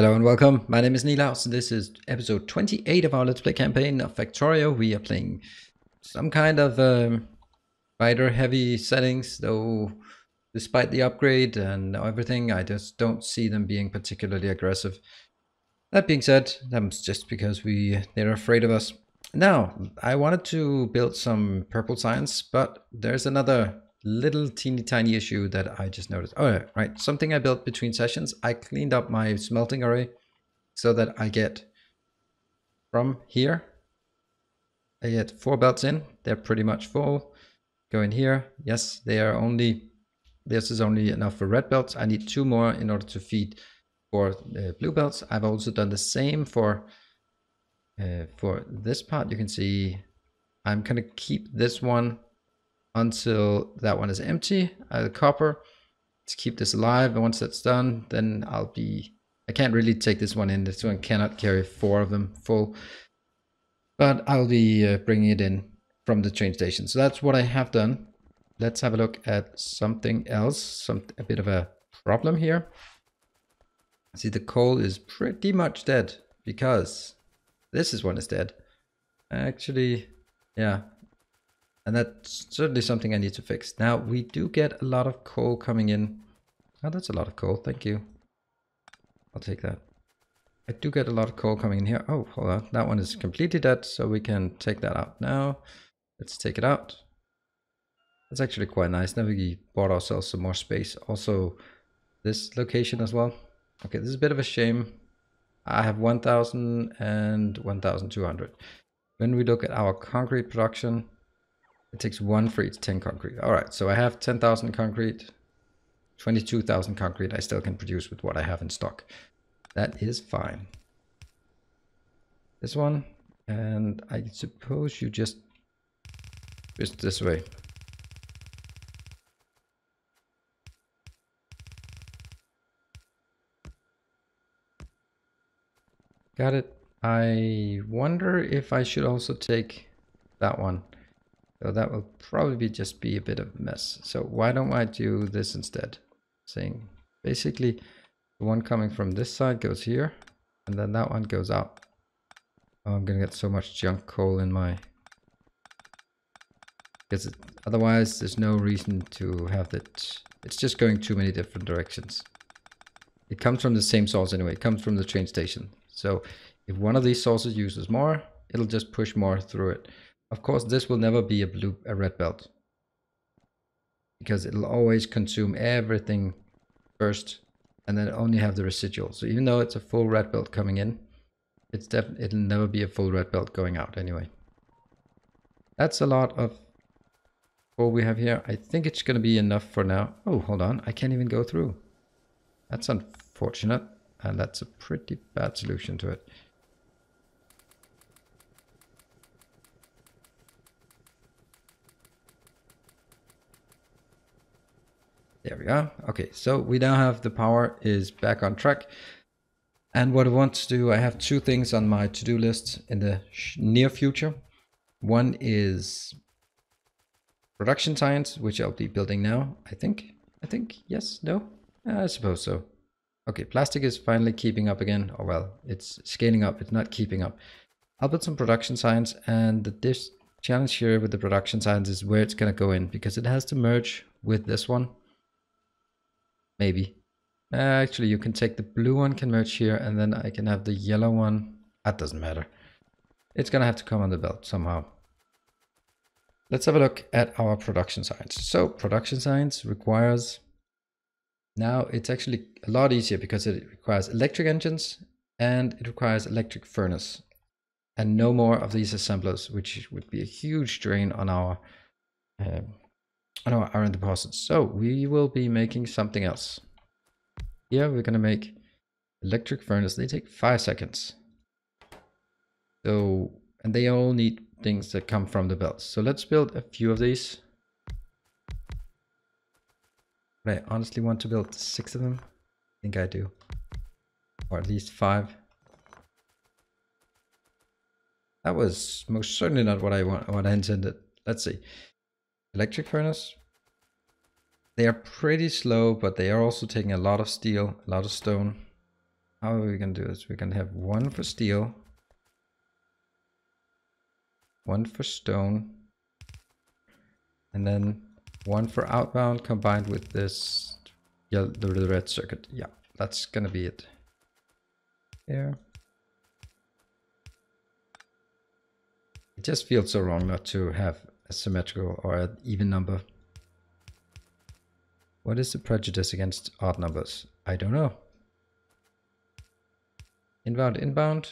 Hello and welcome, my name is Nilaus and this is episode 28 of our Let's Play campaign of Factorio. We are playing some kind of fighter heavy settings, though despite the upgrade and everything, I just don't see them being particularly aggressive. That being said, that's just because they're afraid of us. Now, I wanted to build some purple science, but there's another little teeny tiny issue that I just noticed. Oh, yeah, right. Something I built between sessions. I cleaned up my smelting array so that I get from here. I get 4 belts in. They're pretty much full. Go in here. Yes, this is only enough for red belts. I need 2 more in order to feed for blue belts. I've also done the same for this part. You can see I'm gonna keep this one until that one is empty. Copper to keep this alive, and once that's done, then I can't really take this one in. This one cannot carry 4 of them full, but I'll be bringing it in from the train station. So that's what I have done. Let's have a look at something else, a bit of a problem here. See, the coal is pretty much dead because this one is dead. Actually, yeah. And that's certainly something I need to fix. Now, we do get a lot of coal coming in. Oh, that's a lot of coal. Thank you. I'll take that. I do get a lot of coal coming in here. Oh, hold on. That one is completely dead, so we can take that out now. Let's take it out. That's actually quite nice. Now we bought ourselves some more space. Also, this location as well. Okay, this is a bit of a shame. I have 1,000 and 1,200. When we look at our concrete production, it takes 1 for each 10 concrete. All right, so I have 10,000 concrete, 22,000 concrete I still can produce with what I have in stock. That is fine. This one, and I suppose you just this way. Got it. I wonder if I should also take that one. So that will probably just be a bit of a mess. So why don't I do this instead? Saying basically the one coming from this side goes here, and then that one goes out. Oh, I'm gonna get so much junk coal in my... Because otherwise there's no reason to have that. It's just going too many different directions. It comes from the same source anyway. It comes from the train station. So if one of these sources uses more, it'll just push more through it. Of course, this will never be a red belt, because it'll always consume everything first and then only have the residual. So even though it's a full red belt coming in, it'll never be a full red belt going out anyway. That's a lot of coal we have here. I think it's going to be enough for now. Oh, hold on. I can't even go through. That's unfortunate, and that's a pretty bad solution to it. There we are. Okay, so we now have the power is back on track. And what I want to do, I have 2 things on my to-do list in the near future. One is production science, which I'll be building now, I think, yes, no? I suppose so. Okay, plastic is finally keeping up again. Or well, it's scaling up, it's not keeping up. I'll build some production science, and this challenge here with the production science is where it's gonna go in, because it has to merge with this one. Maybe. Actually, you can take the blue one, can merge here, and then I can have the yellow one. That doesn't matter. It's gonna have to come on the belt somehow. Let's have a look at our production science. So production science requires... Now it's actually a lot easier because it requires electric engines and it requires electric furnace. And no more of these assemblers, which would be a huge drain on our iron deposits. So we will be making something else. Here we're going to make electric furnace. They take 5 seconds. So, and they all need things that come from the belts. So let's build a few of these. But I honestly want to build 6 of them. I think I do. Or at least 5. That was most certainly not what I intended. Let's see. Electric furnace. They are pretty slow, but they are also taking a lot of steel, a lot of stone. how are we gonna do this? We're gonna have one for steel, one for stone, and then one for outbound combined with this, yeah, the red circuit. Yeah, that's gonna be it. Here. It just feels so wrong not to have a symmetrical or an even number. What is the prejudice against odd numbers? I don't know. Inbound, inbound.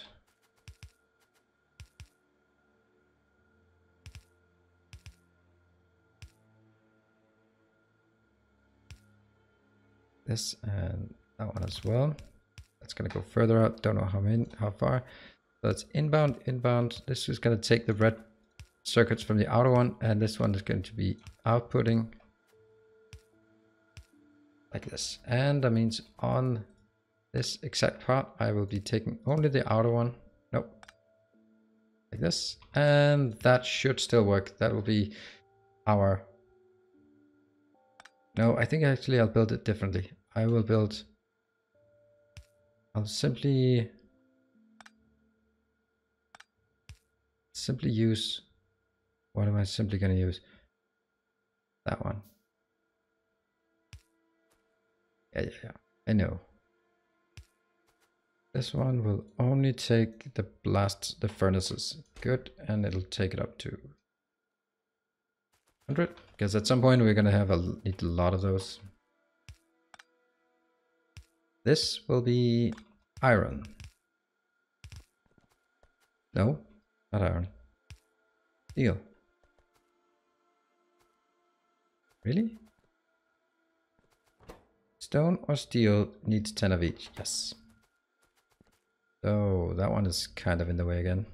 This and that one as well. That's gonna go further out. Don't know how far. So it's inbound, inbound. This is gonna take the red circuits from the outer one, and this one is going to be outputting like this. And that means on this exact part, I will be taking only the outer one. Nope. Like this. And that should still work. That will be our... No, I think actually I'll build it differently. I'll simply use... What am I simply going to use? That one. Yeah. I know. This one will only take the furnaces. Good, and it'll take it up to 100, because at some point we're gonna have need a lot of those. This will be iron. No, not iron. Steel. Really? Stone or steel needs 10 of each. Yes. So that one is kind of in the way again.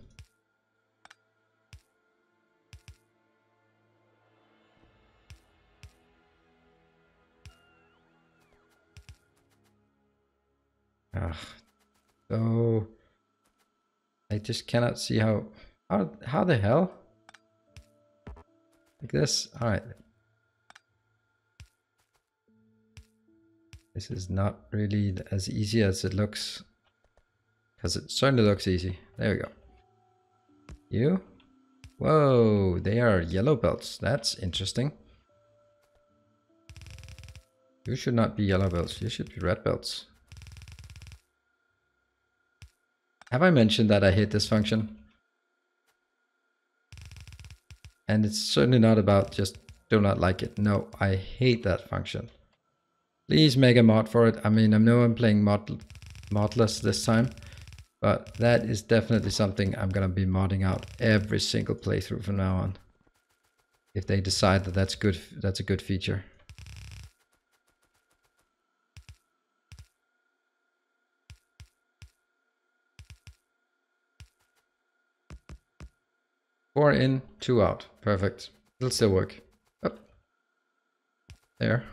So I just cannot see how the hell? Like this? All right. This is not really as easy as it looks, because it certainly looks easy. There we go. You? Whoa, they are yellow belts. That's interesting. You should not be yellow belts. You should be red belts. Have I mentioned that I hate this function? And it's certainly not about just do not like it. No, I hate that function. Please make a mod for it. I mean, I know I'm playing modless this time, but that is definitely something I'm going to be modding out every single playthrough from now on. If they decide that that's good, that's a good feature. Four in, two out. Perfect. It'll still work. Oh. There.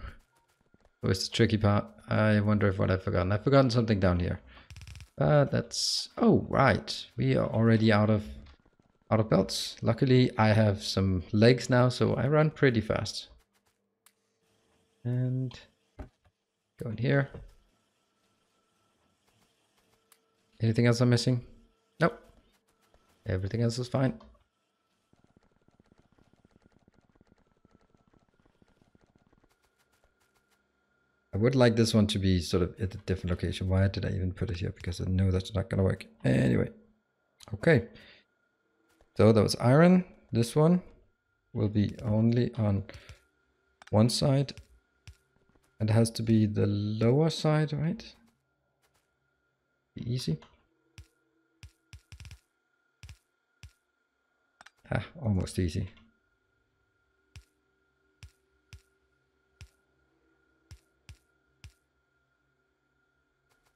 Where's the tricky part? I wonder if what I've forgotten. I've forgotten something down here. That's... Oh, right. We are already out of belts. Luckily, I have some legs now, so I run pretty fast. And go in here. Anything else I'm missing? Nope. Everything else is fine. I would like this one to be sort of at a different location. Why did I even put it here? Because I know that's not going to work. Anyway. Okay. So that was iron. This one will be only on one side. And it has to be the lower side, right? Be easy. Ah, almost easy.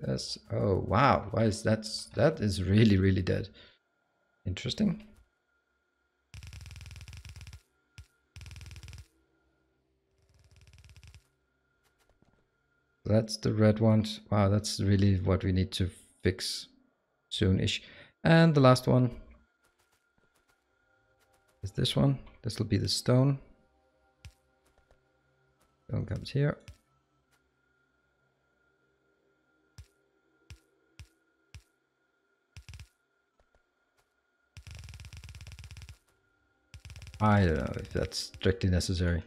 Yes. Oh, wow. Why is that is really, really dead. Interesting. That's the red ones. Wow, that's really what we need to fix soon-ish. And the last one is this one. This will be the stone. Stone comes here. I don't know if that's strictly necessary.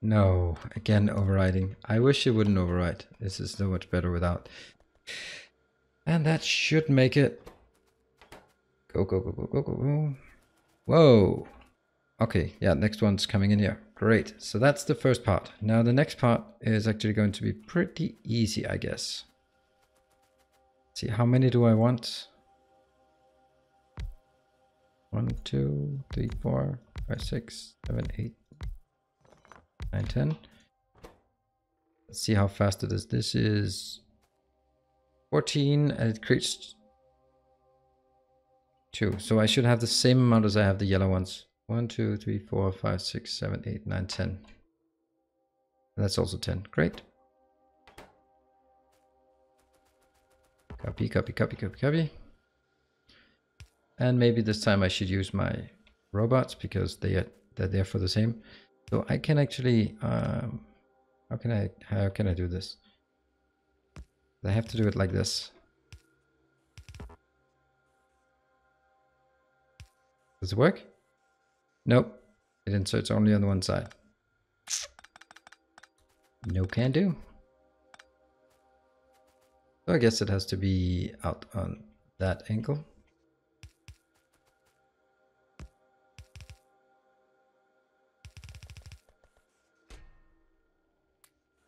No, again overriding. I wish it wouldn't override. This is so much better without. And that should make it. Go, go, go, go, go, go, go. Whoa. Okay, yeah, next one's coming in here. Great. So that's the first part. Now the next part is actually going to be pretty easy, I guess. See, how many do I want? 1, 2, 3, 4, 5, 6, 7, 8, 9, 10. Let's see how fast it is. This is 14 and it creates 2. So I should have the same amount as I have the yellow ones. 1, 2, 3, 4, 5, 6, 7, 8, 9, 10. And that's also 10. Great. Copy, copy, copy, copy, copy. And maybe this time I should use my robots because they're there for the same. So I can actually, how can I do this? I have to do it like this. Does it work? Nope. It inserts only on one side. No can do. So I guess it has to be out on that angle.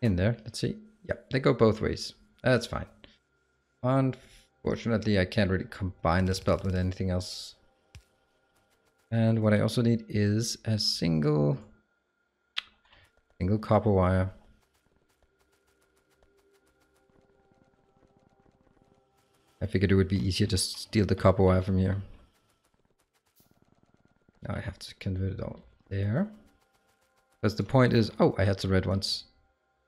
In there, let's see. Yep, they go both ways. That's fine. Unfortunately, I can't really combine this belt with anything else. And what I also need is a single copper wire. I figured it would be easier to steal the copper wire from here. Now I have to convert it all there. Because the point is, oh, I had the red ones.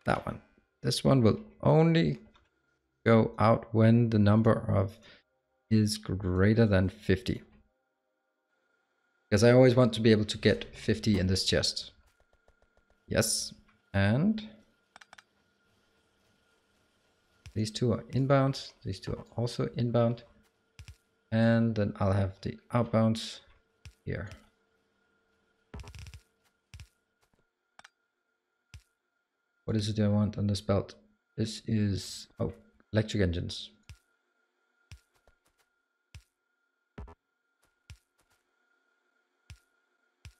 That one. This one will only go out when the number of is greater than 50. Because I always want to be able to get 50 in this chest. Yes, and these two are inbound. These two are also inbound. And then I'll have the outbounds here. What is it I want on this belt? This is, oh, electric engines.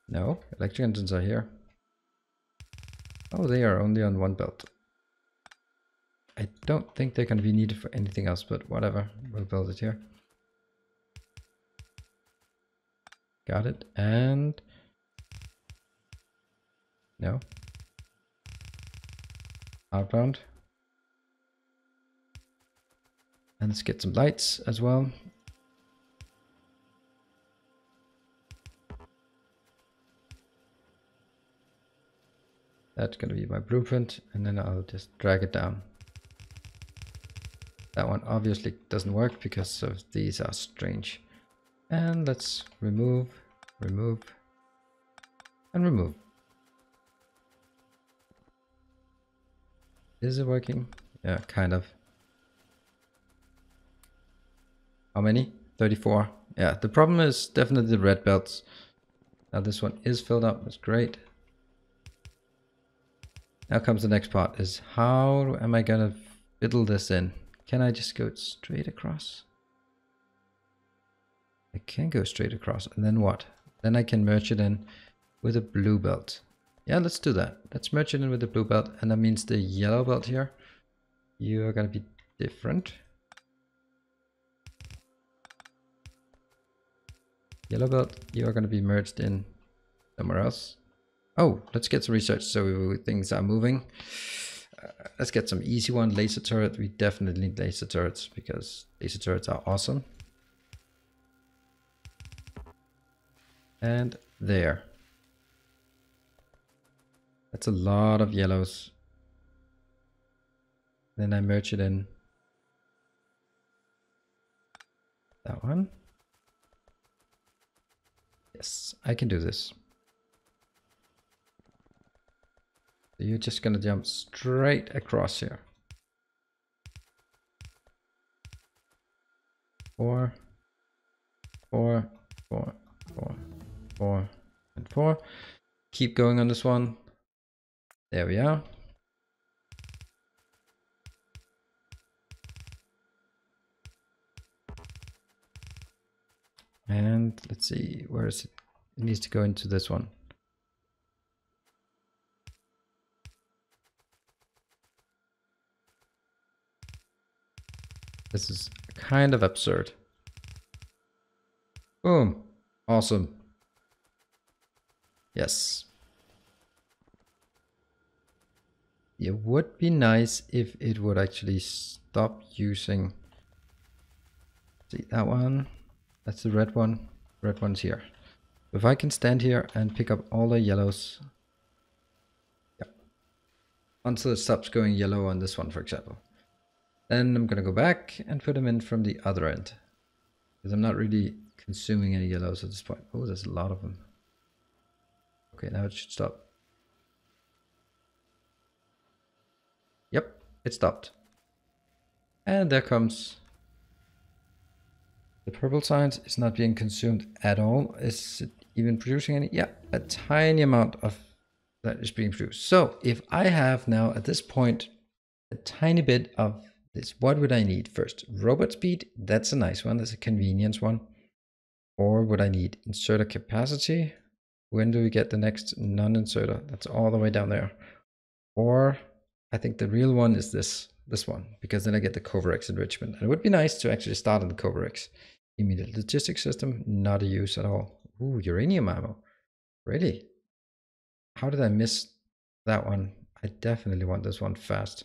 No, electric engines are here. Oh, they are only on one belt. I don't think they're going to be needed for anything else, but whatever. We'll build it here. Got it. And no. Outbound. And let's get some lights as well. That's going to be my blueprint, and then I'll just drag it down. That one obviously doesn't work because of these are strange. And let's remove, remove, and remove. Is it working? Yeah, kind of. How many? 34. Yeah, the problem is definitely the red belts. Now this one is filled up. That's great. Now comes the next part, is how am I gonna fiddle this in? Can I just go straight across? I can go straight across, and then what? Then I can merge it in with a blue belt. Yeah, let's do that. Let's merge it in with the blue belt, and that means the yellow belt here, you are gonna be different. Yellow belt, you are gonna be merged in somewhere else. Oh, let's get some research so things are moving. Let's get some easy one, laser turret. We definitely need laser turrets because laser turrets are awesome. And there. That's a lot of yellows. Then I merge it in. That one. Yes, I can do this. So you're just gonna jump straight across here. 4, 4, 4, 4, 4, and 4. Keep going on this one. There we are. And let's see, where is it? It needs to go into this one. This is kind of absurd. Boom. Awesome. Yes. It would be nice if it would actually stop using. See that one? That's the red one. Red one's here. If I can stand here and pick up all the yellows. Yeah. Until it stops going yellow on this one, for example. Then I'm gonna go back and put them in from the other end. Because I'm not really consuming any yellows at this point. Oh, there's a lot of them. Okay, now it should stop. Yep, it stopped. And there comes the purple signs. It's not being consumed at all. Is it even producing any? Yeah, a tiny amount of that is being produced. So if I have now at this point a tiny bit of this, what would I need first? Robot speed, that's a nice one. That's a convenience one. Or would I need inserter capacity? When do we get the next non-inserter? That's all the way down there. Or I think the real one is this one, because then I get the Coverx enrichment. And it would be nice to actually start on the Coverx. Immediate logistics system, not a use at all. Ooh, uranium ammo. Really? How did I miss that one? I definitely want this one fast.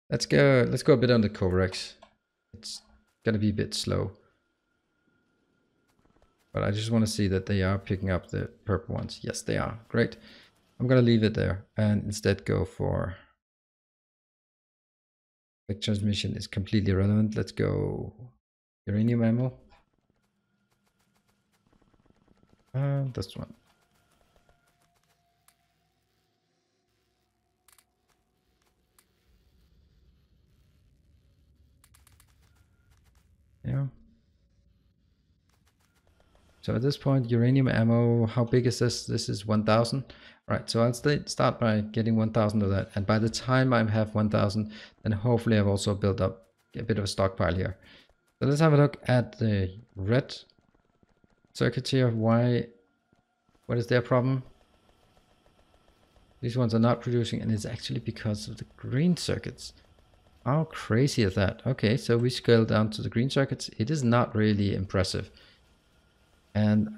Let's go a bit on the Coverx. It's gonna be a bit slow. But I just want to see that they are picking up the purple ones. Yes, they are. Great. I'm gonna leave it there and instead go for quick transmission is completely irrelevant. Let's go uranium ammo. And this one. Yeah. So at this point, uranium ammo, how big is this? This is 1000. Right, so I'll start by getting 1000 of that. And by the time I have 1000, then hopefully I've also built up a bit of a stockpile here. So let's have a look at the red circuits here. What is their problem? These ones are not producing, and it's actually because of the green circuits. How crazy is that? Okay, so we scale down to the green circuits. It is not really impressive. And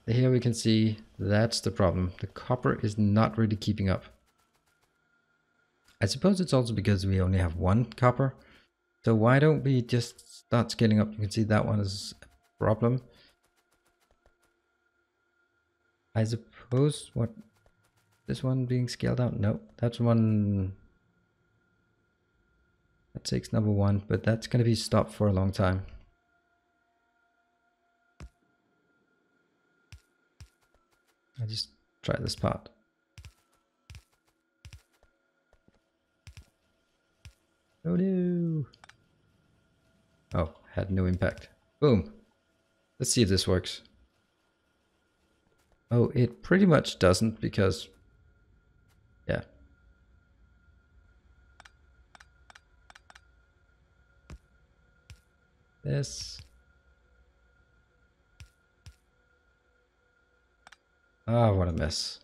here we can see that's the problem. The copper is not really keeping up. I suppose it's also because we only have one copper. So why don't we just start scaling up? You can see that one is a problem. I suppose what this one being scaled out? No, that's one. That takes number 1, but that's going to be stopped for a long time. I just try this part. Oh no! Oh, had no impact. Boom. Let's see if this works. Oh, it pretty much doesn't because, yeah. This. Ah, what a mess.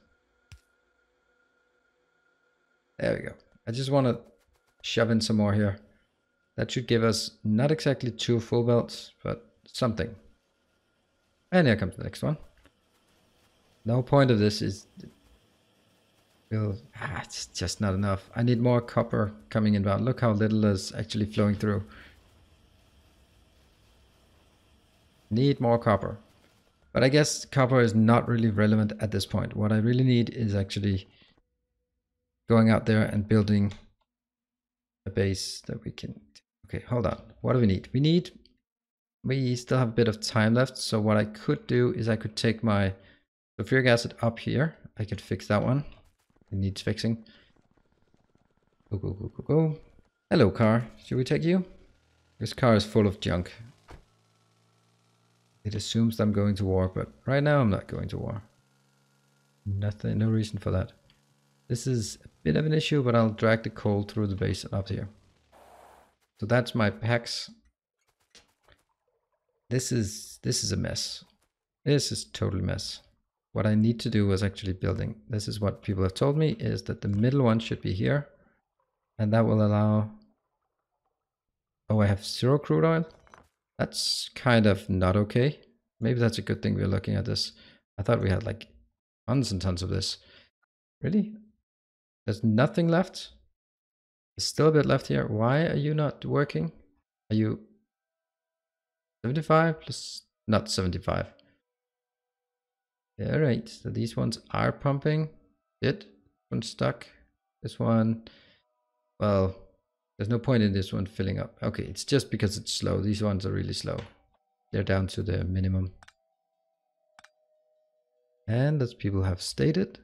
There we go. I just want to shove in some more here. That should give us not exactly 2 full belts, but something. And here comes the next one. The whole point of this is it's just not enough. I need more copper coming inbound. Look how little is actually flowing through. Need more copper. But I guess copper is not really relevant at this point. What I really need is actually going out there and building a base that we can... Okay, hold on. What do we need? We still have a bit of time left. So what I could do is I could take my sulfuric acid up here. I could fix that one. It needs fixing. Go. Hello, car. Should we take you? This car is full of junk. It assumes I'm going to war, but right now I'm not going to war. Nothing, no reason for that. This is a bit of an issue, but I'll drag the coal through the base up here. So that's my packs. This is a mess. This is totally mess. What I need to do is actually building. This is what people have told me, is that the middle one should be here. And that will allow... Oh, I have 0 crude oil? That's kind of not okay. Maybe that's a good thing we're looking at this. I thought we had like tons and tons of this. Really? There's nothing left? There's still a bit left here. Why are you not working? Are you 75 plus? Not 75. Alright, so these ones are pumping. One stuck. This one, well, there's no point in this one filling up. Okay, it's just because it's slow. These ones are really slow. They're down to the minimum. And as people have stated,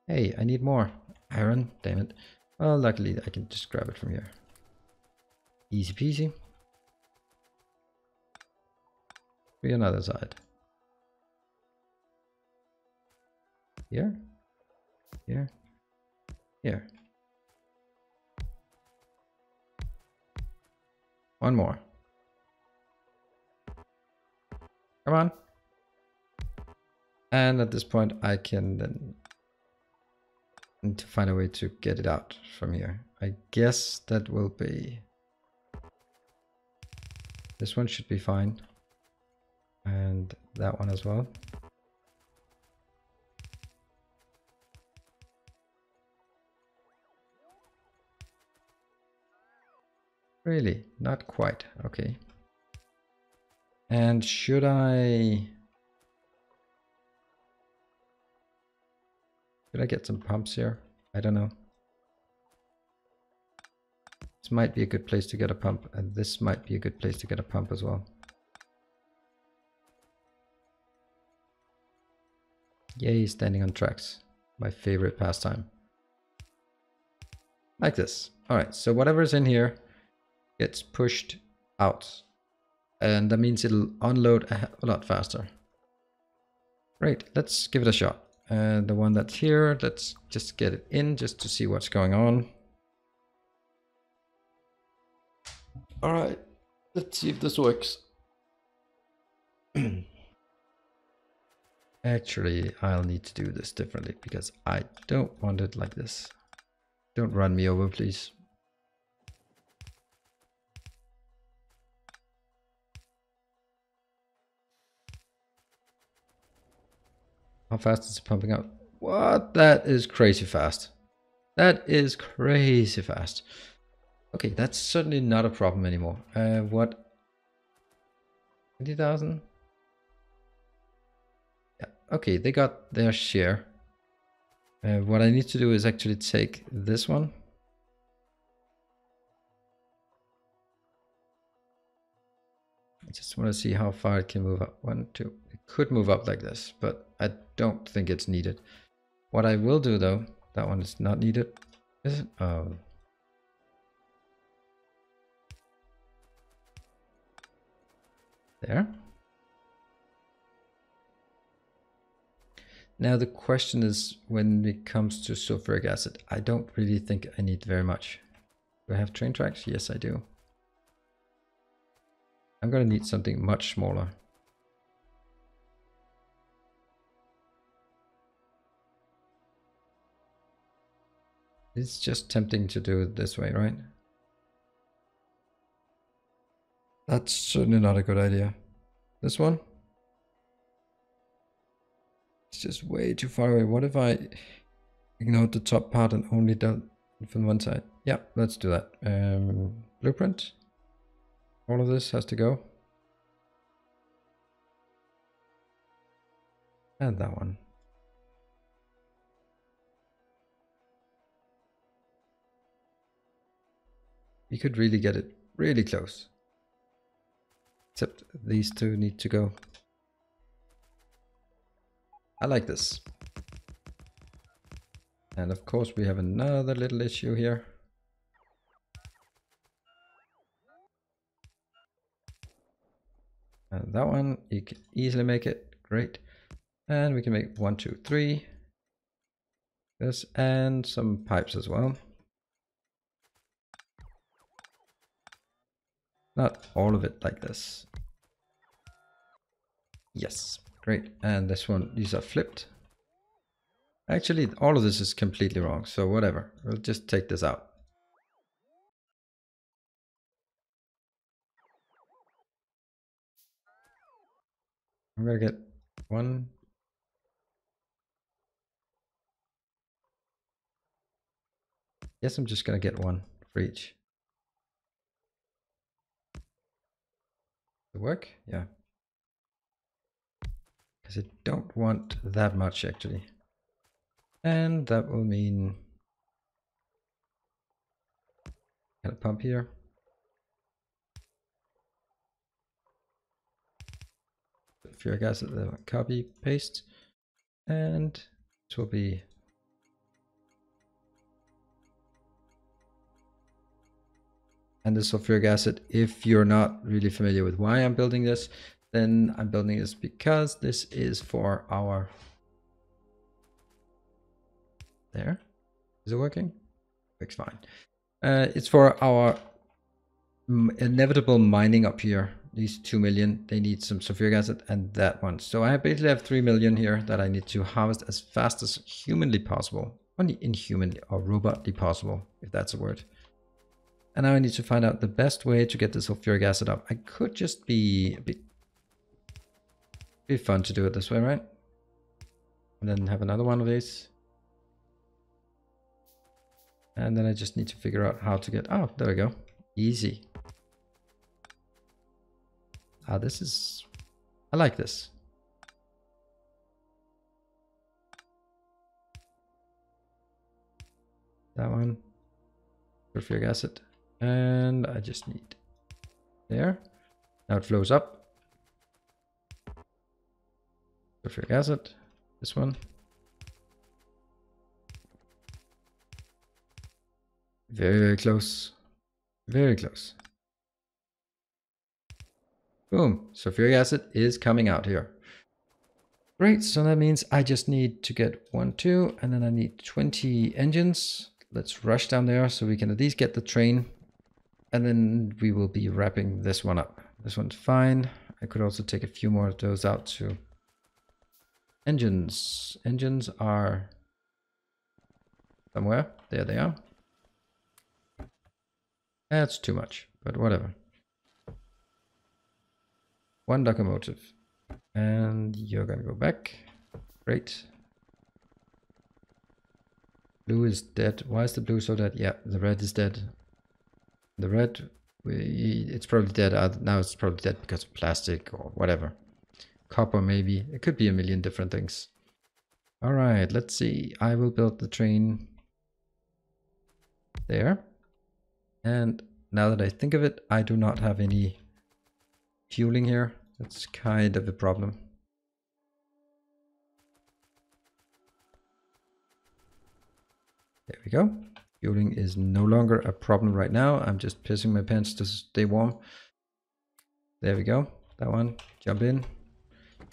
hey, I need more iron, damn it. Well, luckily I can just grab it from here. Easy peasy. To another side. Here, here, here. One more. Come on. And at this point I can then need to find a way to get it out from here. I guess that will be... This one should be fine. And that one as well. Really? Not quite. Okay. And should I get some pumps here? I don't know. This might be a good place to get a pump, and this might be a good place to get a pump as well. Yay, standing on tracks. My favorite pastime. Like this. Alright, so whatever's in here gets pushed out. And that means it'll unload a lot faster. Great, let's give it a shot. And the one that's here, let's just get it in just to see what's going on. Alright, let's see if this works. Actually, I'll need to do this differently because I don't want it like this. Don't run me over, please. How fast is it pumping out? What? That is crazy fast. That is crazy fast. Okay, that's certainly not a problem anymore. What? 20,000? Yeah, okay, they got their share. What I need to do is actually take this one. I just want to see how far it can move up. 1, 2. It could move up like this, but I don't think it's needed. What I will do though, that one is not needed, is it? Oh. There. Now the question is, when it comes to sulfuric acid, I don't really think I need very much. Do I have train tracks? Yes, I do. I'm going to need something much smaller. It's just tempting to do it this way, right? That's certainly not a good idea. This one? It's just way too far away. What if I ignored the top part and only done it from one side? Yeah, let's do that. Blueprint. All of this has to go. And that one. You could really get it really close. Except these two need to go. I like this. And of course we have another little issue here. And that one, you can easily make it. Great. And we can make 1, 2, 3. This, and some pipes as well. Not all of it like this. Yes, great. And this one, these are flipped. Actually, all of this is completely wrong, so whatever. We'll just take this out. I'm gonna get one. Yes, I'm just gonna get one for each. Does it work? Yeah. Because I don't want that much actually. And that will mean got a pump here. Furic acid, copy, paste, and this will be and the sulfuric acid. If you're not really familiar with why I'm building this, then I'm building this because this is for our there. Is it working? Works fine. It's for our inevitable mining up here. These 2 million, they need some sulfuric acid, and that one. So I basically have 3 million here that I need to harvest as fast as humanly possible. Only inhumanly or robotly possible, if that's a word. And now I need to find out the best way to get the sulfuric acid up. I could just be a bit fun to do it this way, right? And then have another one of these. And then I just need to figure out how to get, oh, there we go. Easy. Ah, this is, I like this. That one, sulfuric acid. And I just need there. Now it flows up. Sulfuric acid, this one. Very, very close. Very close. Boom, sulfuric acid is coming out here. Great, so that means I just need to get 1, 2, and then I need 20 engines. Let's rush down there so we can at least get the train. And then we will be wrapping this one up. This one's fine. I could also take a few more of those out too. Engines. Engines are somewhere. There they are. That's too much, but whatever. 1 locomotive. And you're gonna go back. Great. Blue is dead. Why is the blue so dead? Yeah, the red is dead. The red, it's probably dead. Now it's probably dead because of plastic or whatever. Copper maybe. It could be a million different things. All right, let's see. I will build the train there. And now that I think of it, I do not have any fueling here. That's kind of a problem. There we go. Fueling is no longer a problem right now. I'm just pissing my pants to stay warm. There we go. That one. Jump in.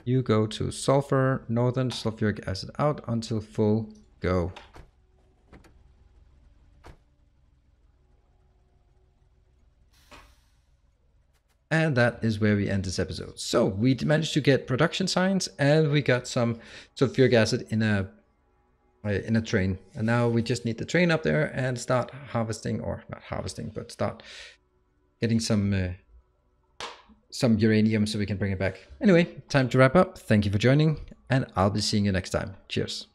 You go to sulfur, northern, sulfuric acid out until full. Go. And that is where we end this episode. So we managed to get production signs, and we got some sulfuric acid in a train. And now we just need the train up there and start harvesting, or not harvesting, but start getting some uranium so we can bring it back. Anyway, time to wrap up. Thank you for joining, and I'll be seeing you next time. Cheers.